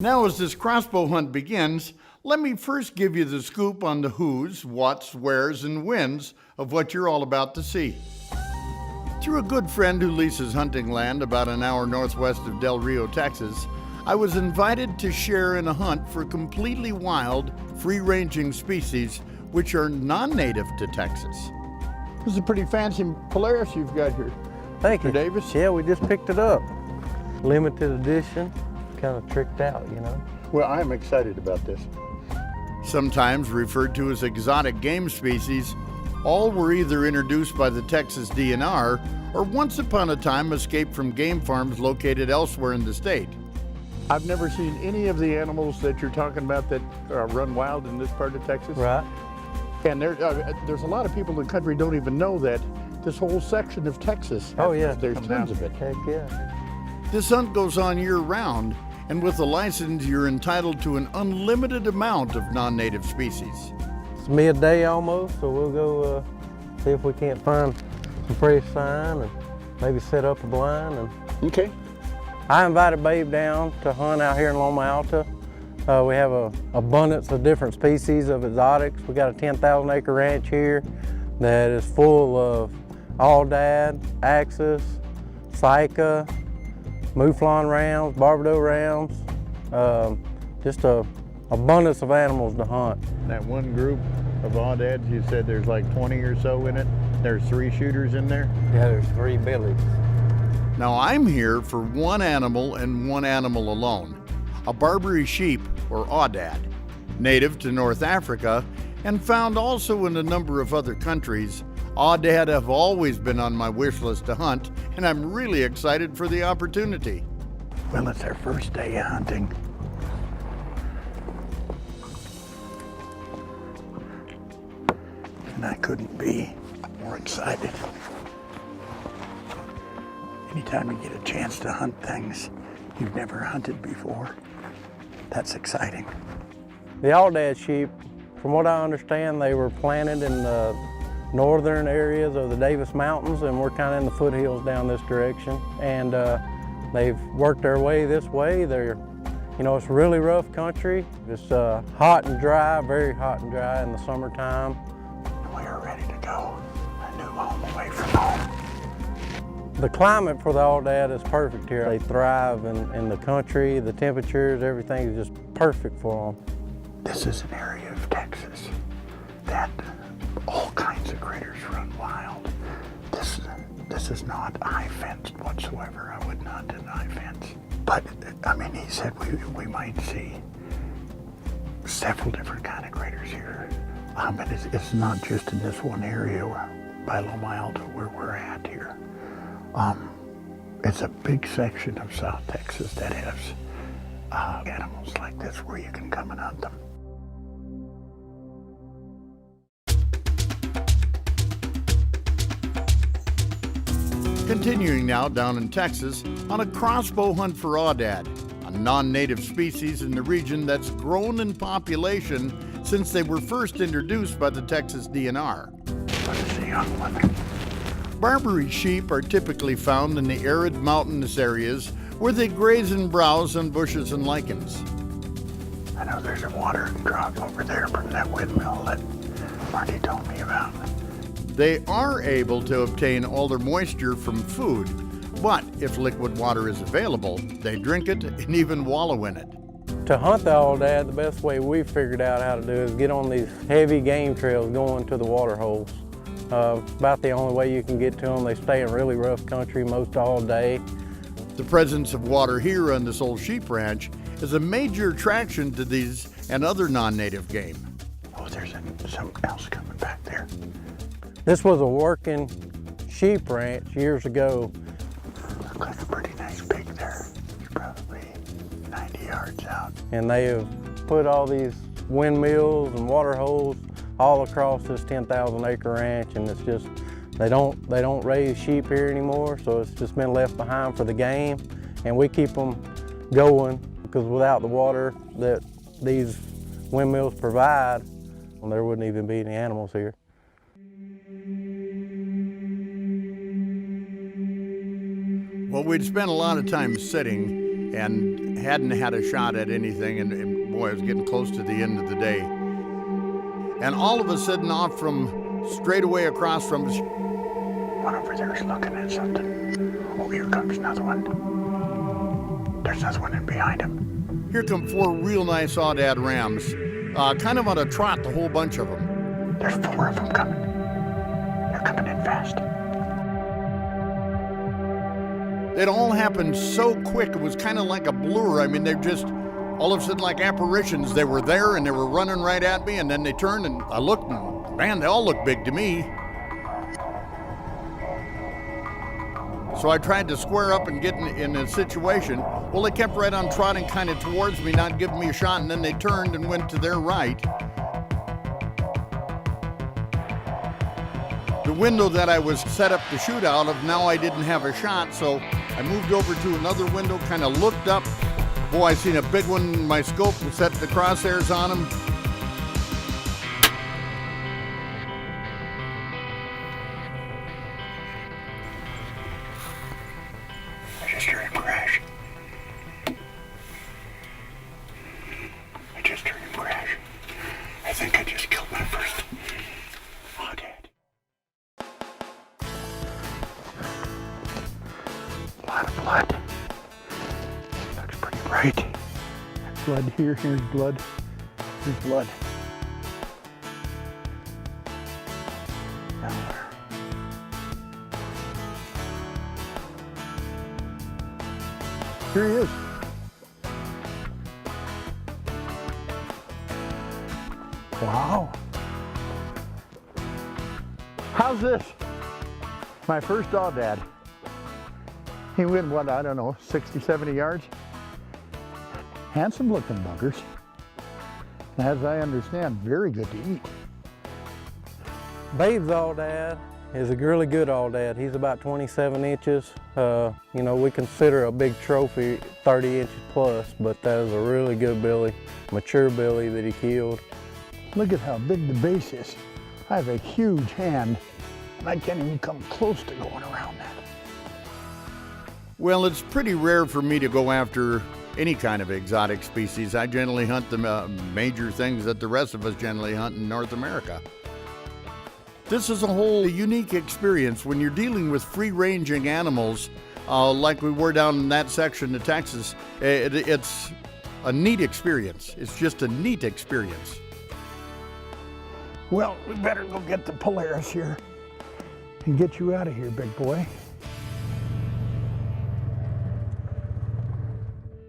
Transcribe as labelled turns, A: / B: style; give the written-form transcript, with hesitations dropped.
A: Now, as this crossbow hunt begins, let me first give you the scoop on the who's, what's, where's, and whens of what you're all about to see. Through a good friend who leases hunting land about an hour northwest of Del Rio, Texas, I was invited to share in a hunt for completely wild, free-ranging species which are non-native to Texas. This is a pretty fancy Polaris you've got here.
B: Thank you,
A: Mr. Davis.
B: Yeah, we just picked it up. Limited edition, kind of tricked out, you know.
A: Well, I'm excited about this. Sometimes referred to as exotic game species, all were either introduced by the Texas DNR or once upon a time escaped from game farms located elsewhere in the state. I've never seen any of the animals that you're talking about that run wild in this part of Texas.
B: Right.
A: And there's a lot of people in the country don't even know that this whole section of Texas, there's tons of it.
B: Heck yeah.
A: This hunt goes on year-round, and with a license, you're entitled to an unlimited amount of non-native species.
B: It's midday almost, so we'll go see if we can't find some fresh sign and maybe set up a blind. And
A: Okay.
B: I invited Babe down to hunt out here in Loma Alta. We have an abundance of different species of exotics. We got a 10,000 acre ranch here that is full of Aoudad, Axis, Sika, Mouflon rounds, Barbary rounds, just a abundance of animals to hunt.
A: That one group of Audads, you said there's like 20 or so in it. There's 3 shooters in there.
B: Yeah, there's 3 billies.
A: Now I'm here for one animal and one animal alone, a Barbary sheep or Aoudad, native to North Africa and found also in a number of other countries. Aoudad have always been on my wish list to hunt, and I'm really excited for the opportunity. Well, it's our first day of hunting. And I couldn't be more excited. Anytime you get a chance to hunt things you've never hunted before, that's exciting.
B: The Aoudad sheep, from what I understand, they were planted in the northern areas of the Davis Mountains, and we're kind of in the foothills down this direction. And they've worked their way this way. It's really rough country. It's hot and dry, very hot and dry in the summertime.
A: We are ready to go. A new home away from home.
B: The climate for the Aoudad is perfect here. They thrive in the country, the temperatures, everything is just perfect for them.
A: This is an area of Texas that all kinds of critters run wild. This is not high fenced whatsoever. I would not deny fence. But, I mean, he said we might see several different kind of critters here. But it's not just in this one area by Loma Alta where we're at here. It's a big section of South Texas that has animals like this where you can come and hunt them. Continuing now down in Texas on a crossbow hunt for Aoudad, a non-native species in the region that's grown in population since they were first introduced by the Texas DNR. What is a young one? Barbary sheep are typically found in the arid mountainous areas where they graze and browse on bushes and lichens. I know there's a water drop over there from that windmill that Marty told me about. They are able to obtain all their moisture from food, but if liquid water is available, they drink it and even wallow in it.
B: To hunt the Aoudad, the best way we've figured out how to do is get on these heavy game trails going to the water holes. About the only way you can get to them. They stay in really rough country most all day.
A: The presence of water here on this old sheep ranch is a major attraction to these and other non-native game. Oh, there's something else coming back there.
B: This was a working sheep ranch years ago.
A: Looks like a pretty nice pig there. It's probably 90 yards out.
B: And they have put all these windmills and water holes all across this 10,000 acre ranch, and it's just, they don't raise sheep here anymore, so it's just been left behind for the game. And we keep them going because without the water that these windmills provide, there wouldn't even be any animals here. Well, we'd spent a lot of time sitting
A: and hadn't had a shot at anything, and boy, I was getting close to the end of the day. And all of a sudden, off from straight away across from us,
C: one over there is looking at something. Oh, here comes another one. There's another one in behind him.
A: here come 4 real nice Aoudad rams, kind of on a trot, the whole bunch of them.
C: There's 4 of them coming. They're coming in fast.
A: It all happened so quick, it was kind of like a blur. I mean, they're just, all of a sudden like apparitions. They were there and they were running right at me, and then they turned and I looked and, man, they all look big to me. So I tried to square up and get in a situation. Well, they kept right on trotting kind of towards me, not giving me a shot, and then they turned and went to their right. The window that I was set up to shoot out of, now I didn't have a shot, so I moved over to another window, kind of looked up. Boy, I seen a big one in my scope and set the crosshairs on him.
C: I just heard him crash. I just heard him crash. I think I just killed my first Aoudad. A lot of blood. Looks pretty bright. Blood here, here's blood. Here's blood. Down there. Here he is. Wow. How's this? My first Aoudad. He went, what, I don't know, 60, 70 yards? Handsome looking buggers. As I understand, very good to eat.
B: Babe's Aoudad is a really good Aoudad. He's about 27 inches. You know, we consider a big trophy 30 inches plus, but that is a really good billy, mature billy that he killed.
C: Look at how big the base is. I have a huge hand, and I can't even come close to going around that.
A: Well, it's pretty rare for me to go after any kind of exotic species. I generally hunt the major things that the rest of us generally hunt in North America. This is a whole unique experience when you're dealing with free-ranging animals, like we were down in that section of Texas. It's a neat experience. It's just a neat experience.
C: Well, we better go get the Polaris here and get you out of here, big boy.